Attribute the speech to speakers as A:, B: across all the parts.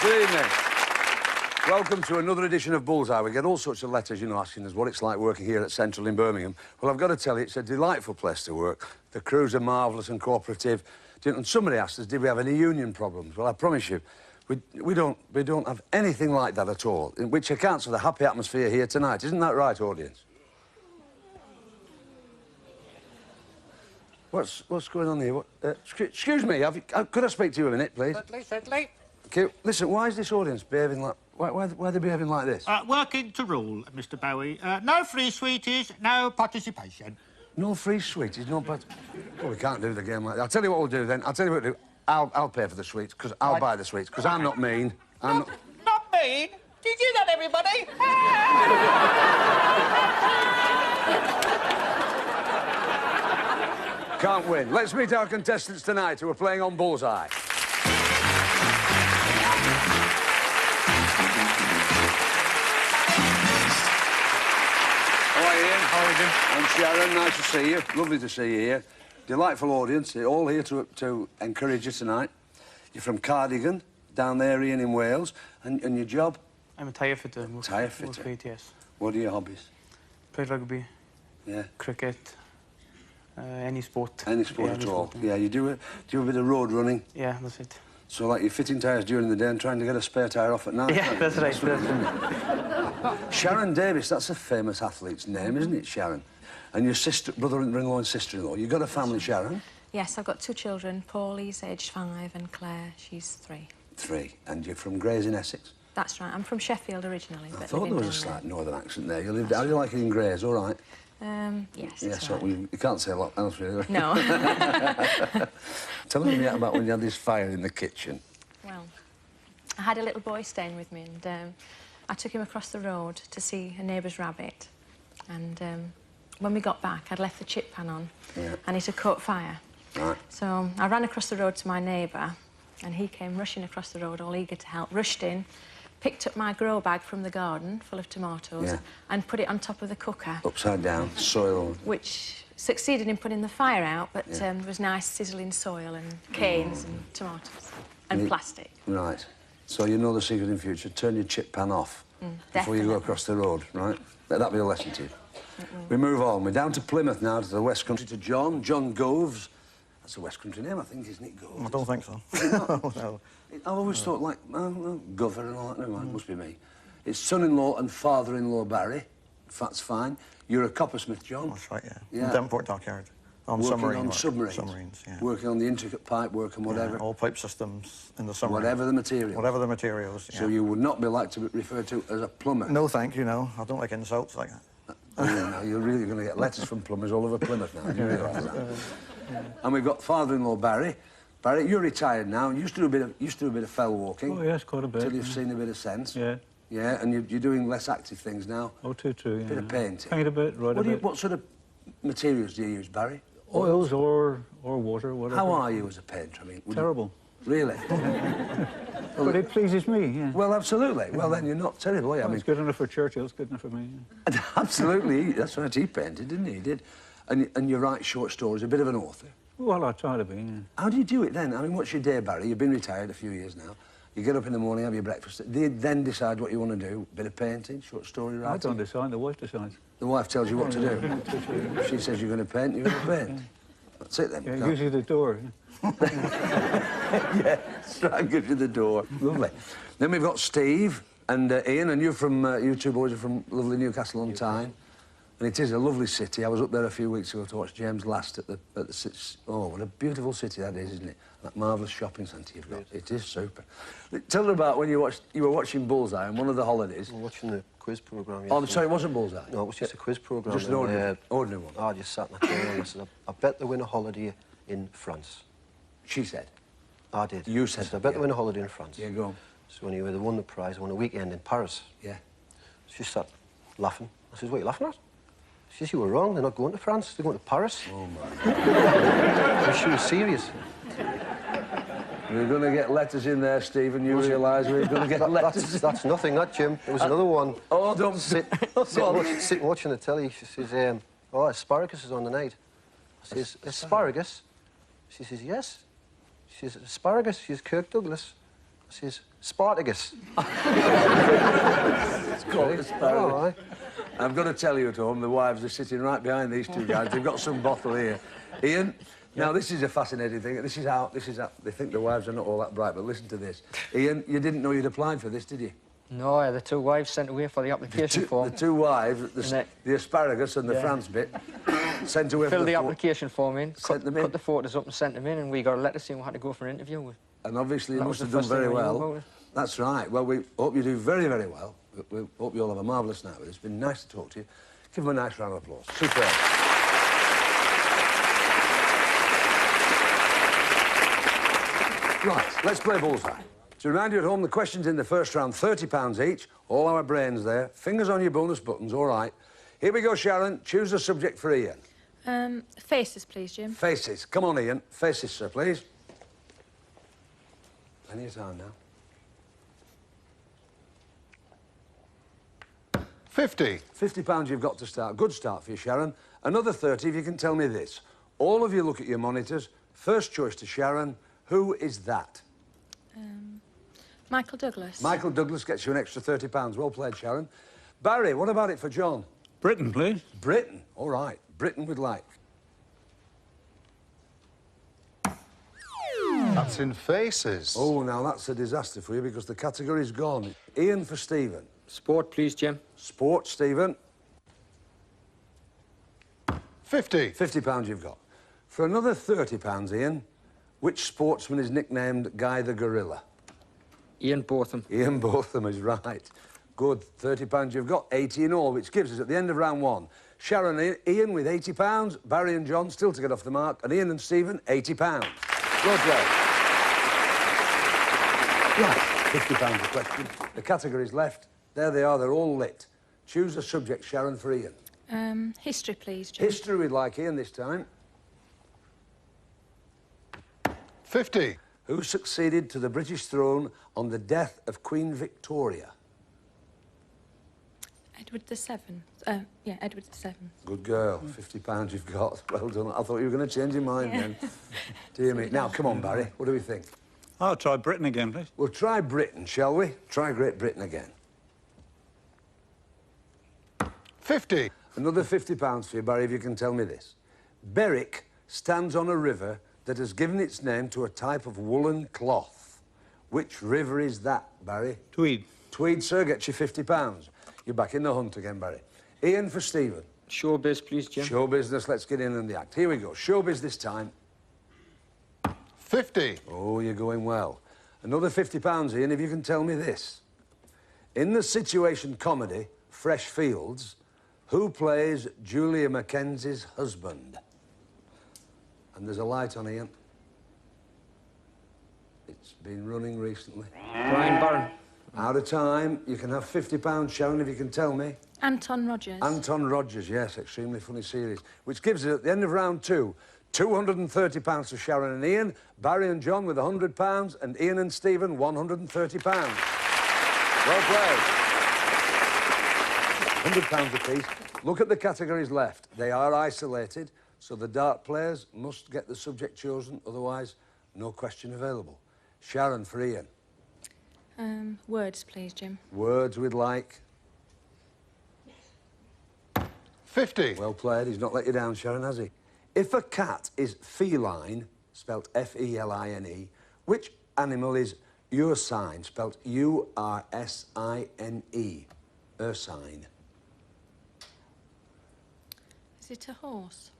A: Good evening. Welcome to another edition of Bullseye. We get all sorts of letters, you know, asking us what it's like working here at Central in Birmingham. Well, I've got to tell you, it's a delightful place to work. The crews are marvellous and cooperative. And somebody asked us, did we have any union problems? Well, I promise you, we don't have anything like that at all, which accounts for the happy atmosphere here tonight. Isn't that right, audience? What's going on here? Excuse me, could I speak to you a minute, please?
B: Certainly.
A: Okay, listen, why is this audience behaving like... Why are they behaving like this?
B: Working to rule, Mr. Bowie. No free sweeties, no participation.
A: No free sweeties, no... Well, we can't do the game like that. I'll tell you what we'll do, then. I'll tell you what we'll do. I'll pay for the sweets, because I'll buy the sweets, because I'm not mean. I'm not...
B: Not mean? Did you that, everybody?
A: Can't win. Let's meet our contestants tonight who are playing on Bullseye. How are you, Ian?
C: How are you doing?
A: I'm Sharon. Nice to see you. Lovely to see you here. Delightful audience. They're all here to encourage you tonight. You're from Cardigan, down there, Ian, in Wales. And your job?
C: I'm a tyre fitter.
A: Tyre fitter?
C: Work, yes.
A: What are your hobbies?
C: Play rugby.
A: Yeah.
C: Cricket. Any sport.
A: Any sport at all?
C: Yeah,
A: you do a bit of road running?
C: Yeah, that's it.
A: So, like, you're fitting tyres during the day and trying to get a spare tyre off at night?
C: Yeah, that's right.
A: Sharon Davis, that's a famous athlete's name, isn't it, Sharon? And your brother-in-law and sister-in-law. You've got a family, Sharon?
D: Yes, I've got 2 children. Paulie's aged 5 and Claire, she's 3.
A: 3. And you're from Grays in Essex?
D: That's right. I'm from Sheffield originally.
A: I thought there was a slight northern accent there. You lived... How do you like it in Grays? All right?
D: Yes,
A: Yeah,
D: it's
A: so
D: right.
A: you can't say a lot else, really.
D: No.
A: Tell me about when you had this fire in the kitchen.
D: Well, I had a little boy staying with me and I took him across the road to see a neighbour's rabbit. And when we got back, I'd left the chip pan on and it had caught fire.
A: Right.
D: So I ran across the road to my neighbour and he came rushing across the road, all eager to help, rushed in, picked up my grow bag from the garden full of tomatoes and put it on top of the cooker.
A: Upside down, soil.
D: Which succeeded in putting the fire out, but there was nice sizzling soil and canes and tomatoes and plastic.
A: Right. So you know the secret in future. Turn your chip pan off before you go across the road, right? That'll be a lesson to you. We move on. We're down to Plymouth now, to the West Country, to John Goves. That's a West Country name, I think, isn't it, Goves?
E: I don't think so.
A: No. I always thought, like, Gover and all that. Never mind, must be me. It's son-in-law and father-in-law Barry. That's fine. You're a coppersmith, John.
E: That's right, yeah. In Devonport Dockyard. On
A: working
E: submarines.
A: Submarines,
E: yeah.
A: Working on the intricate pipe work and whatever.
E: Yeah, all pipe systems in the submarine.
A: Whatever the material.
E: Whatever the materials, yeah.
A: So you would not be like to be referred to as a plumber?
E: No, thank you, no. I don't like insults like that.
A: No, you're really going to get letters from plumbers all over Plymouth now, do you realise that? And we've got father-in-law Barry. Barry, you're retired now. You used to do a bit of fell walking.
F: Oh, yes, quite a bit.
A: Till you've seen a bit of sense.
F: Yeah.
A: Yeah, and you're doing less active things now.
F: Oh, too true, yeah.
A: Bit of painting.
F: Paint a bit, write a bit.
A: What sort of materials do you use, Barry?
F: Oils or water, whatever.
A: How are you as a painter? I mean,
F: Terrible.
A: Really?
F: But it pleases me, yeah.
A: Well, absolutely. Well, then you're not terrible, are you?
F: Well, it's good enough for Churchill, it's good enough for me. Yeah.
A: Absolutely. That's right, he painted, didn't he? He did. And you write short stories, a bit of an author.
F: Well, I try to be, yeah.
A: How do you do it then? I mean, what's your day, Barry? You've been retired a few years now. You get up in the morning, have your breakfast. Do you then decide what you want to do? Bit of painting, short story writing?
F: I don't decide, the wife decides.
A: The wife tells you what to do? If she says you're going to paint, you're going to paint. That's it then.
F: Yeah, gives you the door.
A: Yeah, straight gives you the door. Lovely. Then we've got Steve and Ian, and you two boys are from lovely Newcastle on Tyne. And it is a lovely city. I was up there a few weeks ago to watch James Last at the oh, what a beautiful city that is, isn't it? That marvellous shopping centre you've got. It is super. Tell them about when you were watching Bullseye on one of the holidays.
G: We were watching the quiz programme.
A: Oh, sorry, it wasn't Bullseye?
G: No, it was just a quiz programme.
A: Just an ordinary one?
G: I just sat in the chair and I said, I bet they win a holiday in France.
A: She said?
G: I did.
A: You said?
G: I bet they win a holiday in France.
A: Yeah, go on.
G: So when they won the prize, I won a weekend in Paris.
A: Yeah.
G: She sat laughing. I said, what are you laughing at? She said, you were wrong, they're not going to France, they're going to Paris.
A: Oh, my
G: God. She was serious.
A: We're going to get letters in there, Stephen. You realise we're going to get letters.
G: That's nothing, that, Jim. There was another one.
A: Oh, don't...
G: Sitting watching the telly, she says, oh, asparagus is on the night. I says, asparagus? She says, yes. She says, asparagus. She says, Kirk Douglas. I says, Spartacus.
A: It's called asparagus.
G: Oh, aye.
A: I've got to tell you at home, the wives are sitting right behind these two guys. They've got some bottle here. Ian, now this is a fascinating thing. This is how they think the wives are not all that bright, but listen to this. Ian, you didn't know you'd applied for this, did you?
H: No, the two wives sent away for the application form.
A: The two wives, the asparagus and the France bit, sent away
H: Filled
A: for
H: the application form in,
A: sent them in.
H: cut the photos up and sent them in, and we got a letter saying we had to go for an interview.
A: And obviously you
H: That
A: must
H: was
A: have
H: the
A: done
H: first thing
A: very
H: I knew
A: well.
H: about it.
A: That's right. Well, we hope you do very, very well. We hope you all have a marvellous night with us. It's been nice to talk to you. Give them a nice round of applause. Superb. Right, let's play Bullseye. To remind you at home, the questions in the first round, £30 each. All our brains there. Fingers on your bonus buttons, all right. Here we go, Sharon. Choose a subject for Ian.
D: Faces, please, Jim.
A: Faces. Come on, Ian. Faces, sir, please. Plenty of time now.
I: 50.
A: £50 you've got to start. Good start for you, Sharon. Another 30 if you can tell me this. All of you look at your monitors. First choice to Sharon. Who is that?
D: Michael Douglas.
A: Michael Douglas gets you an extra £30. Well played, Sharon. Barry, what about it for John?
F: Britain, please.
A: Britain. All right. Britain would like.
I: That's in faces.
A: Oh, now that's a disaster for you because the category's gone. Ian for Stephen.
H: Sport, please, Jim.
A: Sport, Stephen.
I: 50.
A: £50 you've got. For another £30, Ian, which sportsman is nicknamed Guy the Gorilla?
H: Ian Botham.
A: Ian Botham is right. Good. £30 you've got. 80 in all, which gives us, at the end of round one, Sharon and Ian with £80, Barry and John still to get off the mark, and Ian and Stephen, £80. Well played. Right, £50 a question. The categories left. There they are, they're all lit. Choose a subject, Sharon, for Ian.
D: History, please, Jim.
A: History we'd like Ian this time.
I: 50.
A: Who succeeded to the British throne on the death of Queen Victoria?
D: Edward VII. Yeah, Edward VII.
A: Good girl. £50 you've got. Well done. I thought you were going to change your mind then. Dear me. Now, come on, Barry. What do we think?
F: I'll try Britain again, please.
A: We'll try Britain, shall we? Try Great Britain again.
I: 50.
A: Another £50 for you, Barry, if you can tell me this. Berwick stands on a river that has given its name to a type of woolen cloth. Which river is that, Barry?
F: Tweed.
A: Tweed, sir, gets you £50. You're back in the hunt again, Barry. Ian for Stephen.
H: Showbiz, please, Jim.
A: Show business, let's get in the act. Here we go. Showbiz this time.
I: 50.
A: Oh, you're going well. Another £50, Ian, if you can tell me this. In the situation comedy, Fresh Fields, who plays Julia Mackenzie's husband? And there's a light on, Ian. It's been running recently.
H: Brian Barron.
A: Out of time. You can have £50, Sharon, if you can tell me.
D: Anton Rogers.
A: Anton Rogers, yes, extremely funny series. Which gives us, at the end of round two, £230 to Sharon and Ian, Barry and John with £100, and Ian and Stephen, £130. Well played. £100 apiece. Look at the categories left. They are isolated, so the dart players must get the subject chosen, otherwise, no question available. Sharon for Ian.
D: Words, please, Jim.
A: Words we'd like.
I: 50.
A: Well played. He's not let you down, Sharon, has he? If a cat is feline, spelt F-E-L-I-N-E, which animal is ursine, spelt U-R-S-I-N-E? Ursine.
D: Is it a horse?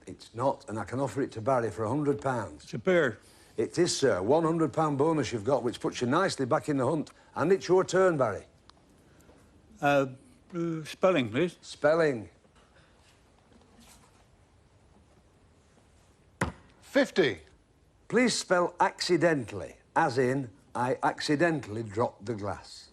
A: It's not, and I can offer it to Barry for £100.
F: It's a bear.
A: It is, sir. £100 bonus you've got, which puts you nicely back in the hunt. And it's your turn, Barry.
F: Spelling, please.
A: Spelling.
I: 50.
A: Please spell accidentally, as in, I accidentally dropped the glass.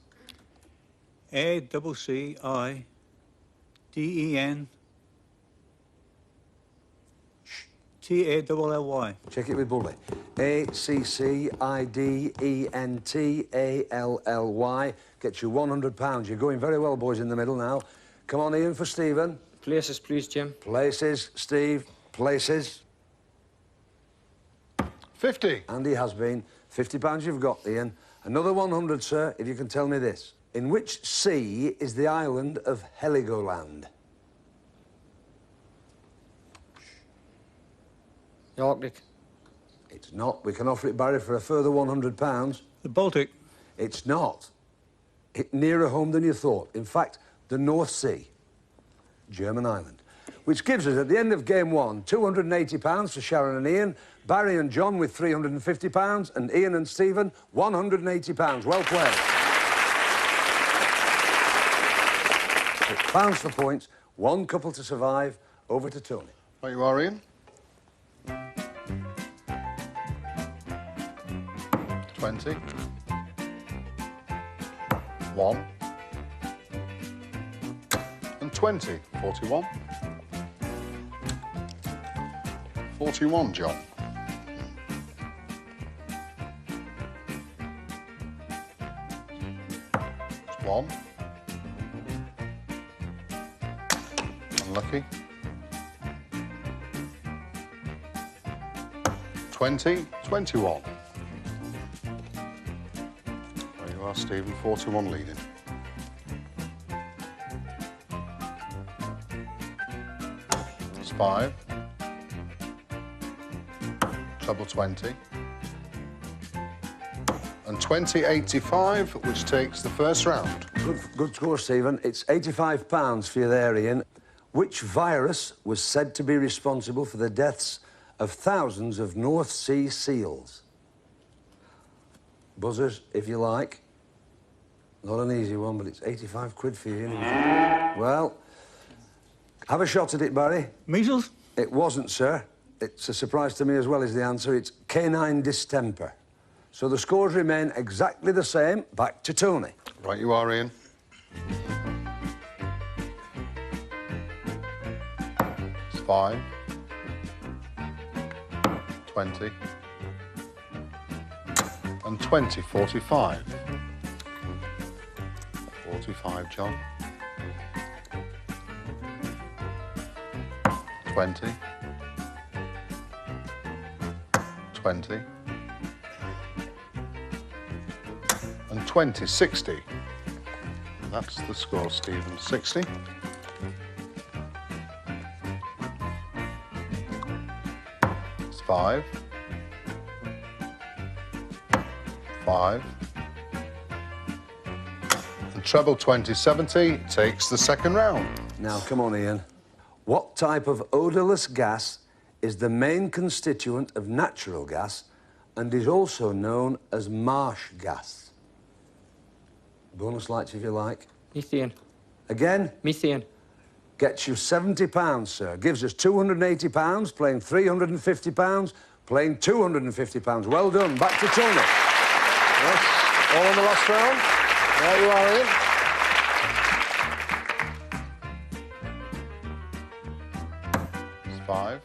F: A-C-C-I-D-E-N-T-A-L-L-Y.
A: Check it with Bully. A-C-C-I-D-E-N-T-A-L-L-Y. Gets you £100. You're going very well, boys, in the middle now. Come on, Ian, for Stephen.
H: Places, please, Jim.
A: Places, Steve. Places.
I: 50.
A: And he has been. £50 you've got, Ian. Another 100, sir, if you can tell me this. In which sea is the island of Heligoland?
H: The Arctic.
A: It's not. We can offer it, Barry, for a further £100.
F: The Baltic.
A: It's not. Nearer home than you thought. In fact, the North Sea, German island. Which gives us, at the end of game one, £280 for Sharon and Ian, Barry and John with £350, and Ian and Stephen, £180. Well played. £6 for points, one couple to survive. Over to Tony.
I: Right you are, Ian. 20. 1. And 20. 41. 41, John. It's 1. Unlucky. 20, 21. There you are, Stephen, 41 leading. It's 5. Treble 20. And 20.85, which takes the first round.
A: Good score, Stephen. It's £85 for you there, Ian. Which virus was said to be responsible for the deaths of thousands of North Sea seals? Buzzers, if you like. Not an easy one, but it's 85 quid for you. Well, have a shot at it, Barry.
F: Measles?
A: It wasn't, sir. It's a surprise to me as well as the answer. It's canine distemper. So the scores remain exactly the same. Back to Tony.
I: Right you are, Ian. It's 5. 20. And 20, 45. 45, John. 20. 20. And 20, 60. That's the score, Stephen. 60. It's 5. 5. And treble 20, 70 takes the second round.
A: Now, come on, Ian. What type of odourless gas is the main constituent of natural gas and is also known as marsh gas? Bonus lights, if you like.
H: Methane.
A: Again?
H: Methane.
A: Gets you £70, sir. Gives us £280, playing £350, playing £250. Well done. Back to Tony.
I: Yes, all in the last round. There you are, Ian. It's 5.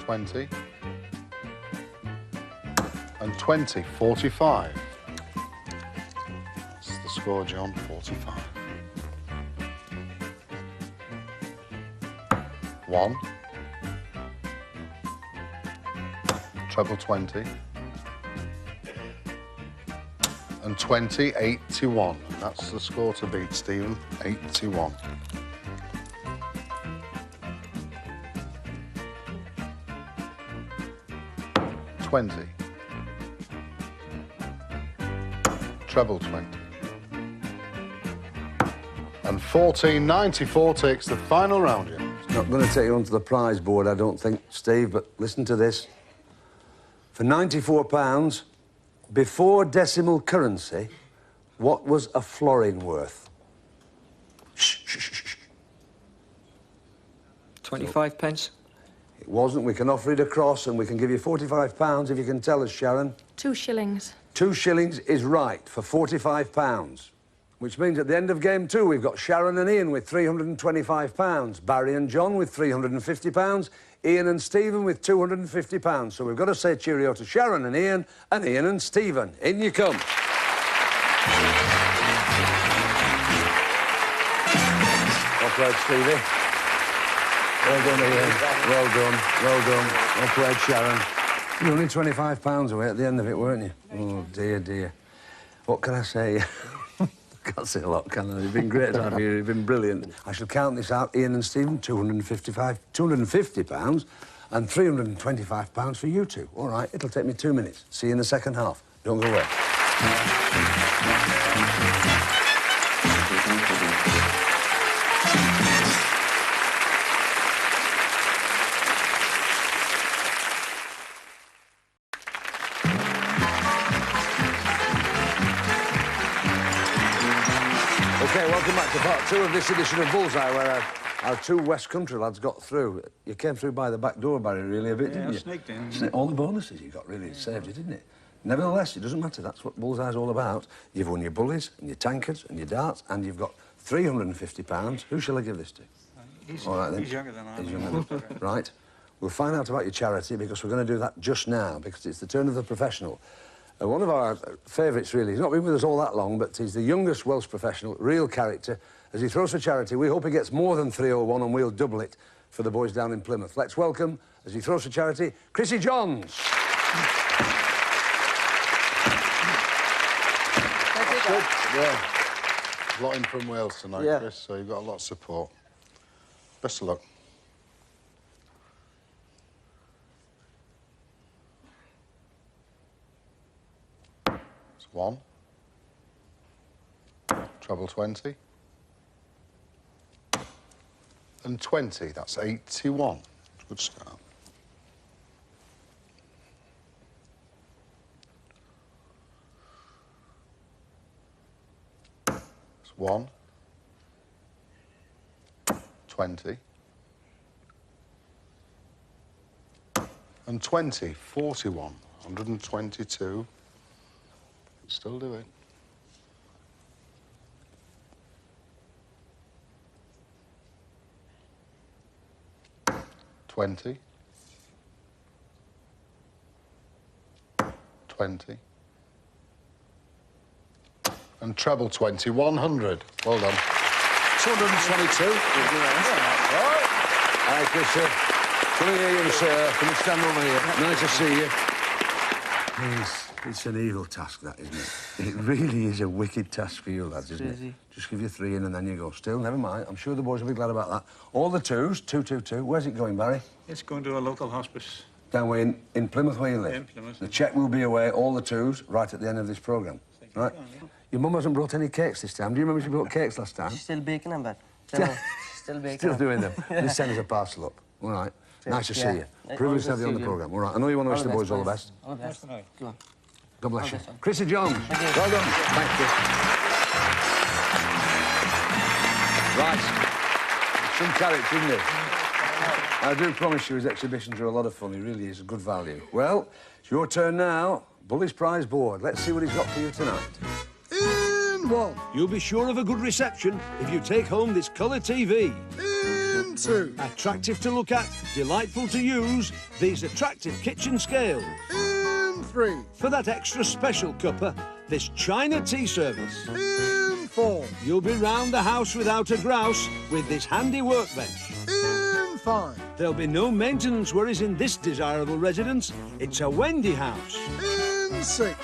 I: 20. And 20, 45. That's the score, John, 45. 1. Treble 20. And 20, 81. That's the score to beat, Stephen. 81. Treble 20. And 14.94 takes the final round, yeah.
A: It's not going to take you onto the prize board, I don't think, Steve, but listen to this. For £94, before decimal currency, what was a florin worth? Shh, shh, shh, shh.
H: 25 pence.
A: It wasn't. We can offer it across and we can give you £45 if you can tell us, Sharon.
D: 2 shillings.
A: 2 shillings is right for £45, which means at the end of game 2 we've got Sharon and Ian with £325, Barry and John with £350, Ian and Stephen with £250. So we've got to say cheerio to Sharon and Ian and Stephen. In you come. Well played, Stevie. Well done, Ian. Well done, well done. Well played, Sharon. You're only £25 away at the end of it, weren't you? Oh, dear, dear. What can I say? Can't say a lot, can I? You've been great to have you. You've been brilliant. I shall count this out. Ian and Stephen, £250 and £325 for you two. All right, it'll take me 2 minutes. See you in the second half. Don't go away. OK, welcome back to part 2 of this edition of Bullseye, where our 2 West Country lads got through. You came through by the back door, Barry, really, a bit, didn't you?
F: I sneaked in.
A: All the bonuses you got really saved you, didn't it? Nevertheless, it doesn't matter. That's what Bullseye's all about. You've won your bullies and your tankards and your darts, and you've got £350. Who shall I give this to? All right, then.
F: He's younger than I am.
A: He's younger than Right. We'll find out about your charity, because we're going to do that just now, because it's the turn of the professional. One of our favourites, really. He's not been with us all that long, but he's the youngest Welsh professional, real character. As he throws for charity, we hope he gets more than 301, and we'll double it for the boys down in Plymouth. Let's welcome, as he throws for charity, Chrissy Johns.
I: Good. Yeah. A lot in from Wales tonight,
G: Yeah.
I: Chris, so you've got a lot of support. Best of luck. It's 1. Treble 20. And 20, that's 81. Good start. It's 1. 20. And 20, 41. 122. Still do it. $20. 20. And treble 20, 100. Well done. 222.
A: Hi, Chris. Come here, sir. Come and stand over here. Nice to see you. It's an evil task, that, isn't it? It really is a wicked task for you lads, isn't it? Just give you 3 in and then you go. Still, never mind. I'm sure the boys will be glad about that. All the 2s, 222. Where's it going, Barry?
F: It's going to a local hospice.
A: Down way in Plymouth, where you live?
F: In Plymouth.
A: The cheque will be away, all the 2s, right at the end of this programme. Right? Your mum hasn't brought any cakes this time. Do you remember she brought cakes last time?
H: She's still baking them, but still baking.
A: Still doing them. Just send us a parcel up. All right. Nice to see you. Privileged to have you on the programme. All right. I know you want to wish the boys all the best.
H: All the best. Go on.
A: God bless you. Chrissy Johns. Well done. Thank you. Right. Some character, isn't it? I do promise you his exhibitions are a lot of fun. He really is. Good value. Well, it's your turn now. Bully's prize board. Let's see what he's got for you tonight.
J: In 1.
K: You'll be sure of a good reception if you take home this colour TV.
J: In 2.
K: Attractive to look at, delightful to use, these attractive kitchen scales.
J: In 3.
K: For that extra special cuppa, this China tea service.
J: In 4.
K: You'll be round the house without a grouse with this handy workbench.
J: In 5.
K: There'll be no maintenance worries in this desirable residence. It's a Wendy house.
J: In 6.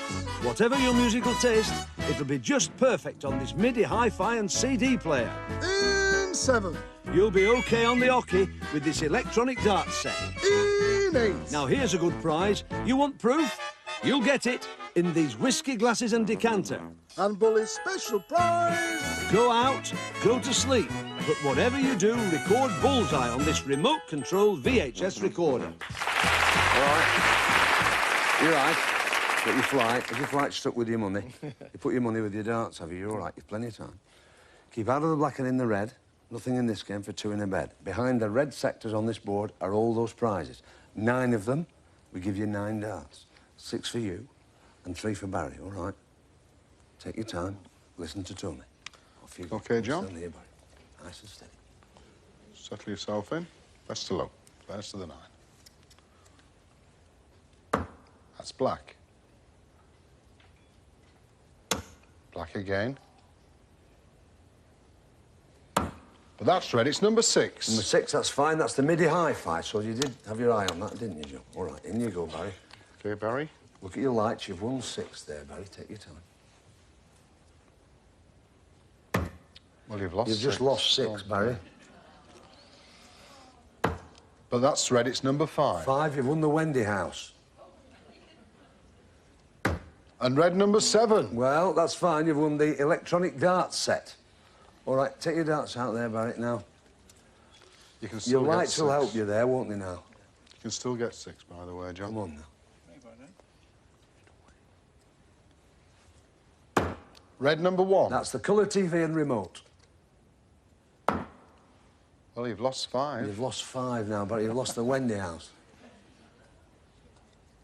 K: Whatever your musical taste, it'll be just perfect on this MIDI hi-fi and CD player.
J: In 7.
K: You'll be OK on the hockey with this electronic dart set.
J: In 8.
K: Now, here's a good prize. You want proof? You'll get it in these whiskey glasses and decanter.
J: And Bully's special prize.
K: Go out, go to sleep, but whatever you do, record Bullseye on this remote-controlled VHS recorder.
A: All right. You're right. But your flight, has your flight stuck with your money? You put your money with your darts, have you? You're all right. You've plenty of time. Keep out of the black and in the red. Nothing in this game for 2 in a bed. Behind the red sectors on this board are all those prizes. 9 of them, we give you 9 darts. 6 for you and 3 for Barry, all right? Take your time. Listen to Tony. Off you go.
I: OK, John.
A: Stand here, Barry. Nice and steady.
I: Settle yourself in. Best of luck. Best of the 9. That's black. Black again. But that's red. It's number 6.
A: Number 6, that's fine. That's the MIDI hi-fi. So you did have your eye on that, didn't you, Joe? All right, in you go, Barry.
I: OK, Barry.
A: Look at your lights. You've won 6 there, Barry. Take your time.
I: Well, you've lost
A: You've just
I: 6.
A: lost 6, Barry.
I: But that's red. It's number 5.
A: 5, you've won the Wendy house.
I: And red number 7.
A: Well, that's fine. You've won the electronic darts set. All right, take your darts out there, Barry, now.
I: You can still
A: Your
I: get
A: lights will
I: 6.
A: help you there, won't they, now?
I: You can still get 6, by the way, John.
A: Come on, now.
I: Red number 1.
A: That's the colour TV and remote.
I: Well, you've lost 5.
A: You've lost 5 now, Barry. You've lost the Wendy house.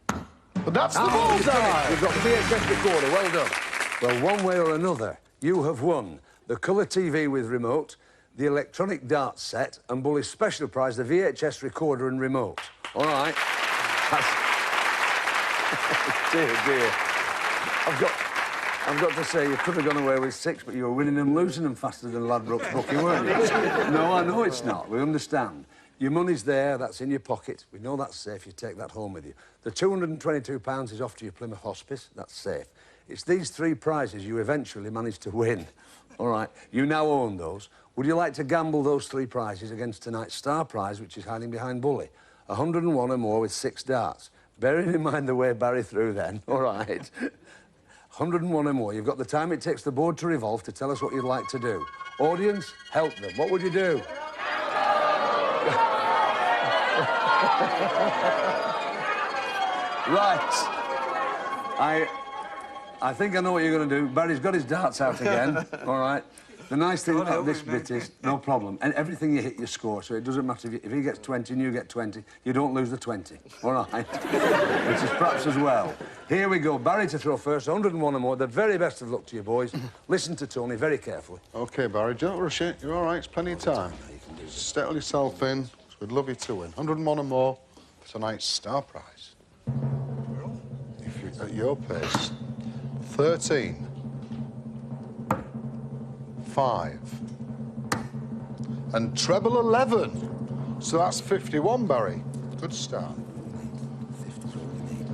I: But that's the bullseye!
A: You've got the VHS recorder. Well done. Well, one way or another, you have won the colour TV with remote, the electronic darts set, and Bully's special prize, the VHS recorder and remote. All right. That's... dear, dear. I've got to say, you could have gone away with 6, but you were winning and losing them faster than Ladbrokes bookie, weren't you? No, I know it's not. We understand. Your money's there, that's in your pocket. We know that's safe, you take that home with you. The £222 is off to your Plymouth Hospice, that's safe. It's these 3 prizes you eventually managed to win. All right, you now own those. Would you like to gamble those 3 prizes against tonight's star prize, which is hiding behind Bully? 101 or more with 6 darts. Bearing in mind the way Barry threw then, all right? 101 or more. You've got the time it takes the board to revolve to tell us what you'd like to do. Audience, help them. What would you do? Right. I think I know what you're going to do. Barry's got his darts out again, all right? The nice thing about this bit is, no problem, and everything you hit, you score, so it doesn't matter if he gets 20 and you get 20, you don't lose the 20, all right? Which is perhaps as well. Here we go, Barry to throw first, 101 or more. The very best of luck to you, boys. Listen to Tony very carefully.
I: OK, Barry, don't rush it. You're all right, it's plenty of time. Settle yourself in, 'cause we'd love you to win. 101 or more for tonight's star prize. If you're at your pace, 13. 5. And treble 11. So that's 51, Barry. Good start.
A: 50's what we need.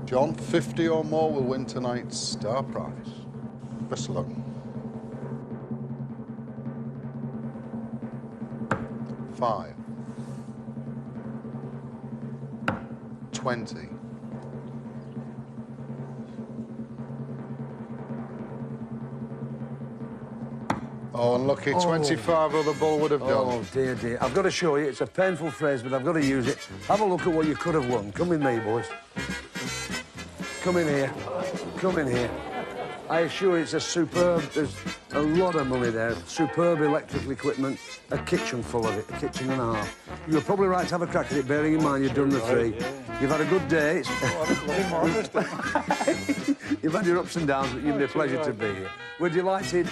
I: John, 50 or more will win tonight's star prize. Best of luck. 5. 20. Oh, unlucky. 25 or the ball would have done.
A: Oh, dear, dear. I've got to show you. It's a painful phrase, but I've got to use it. Have a look at what you could have won. Come with me, boys. Come in here. Come in here. I assure you it's a superb... There's a lot of money there. Superb electrical equipment. A kitchen full of it. A kitchen and a half. You're probably right to have a crack at it, bearing in mind you've done the 3. You've had a good day. You've had your ups and downs, but you've been a pleasure to be here. We're delighted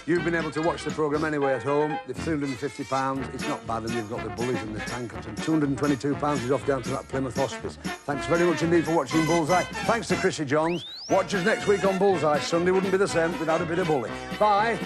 A: you've been able to watch the programme anyway at home. The £350, it's not bad, and you've got the bullies and the tankers, and £222 is off down to that Plymouth Hospice. Thanks very much indeed for watching Bullseye. Thanks to Chrissy Johns. Watch us next week on Bullseye. Sunday wouldn't be the same without a bit of bully. Bye.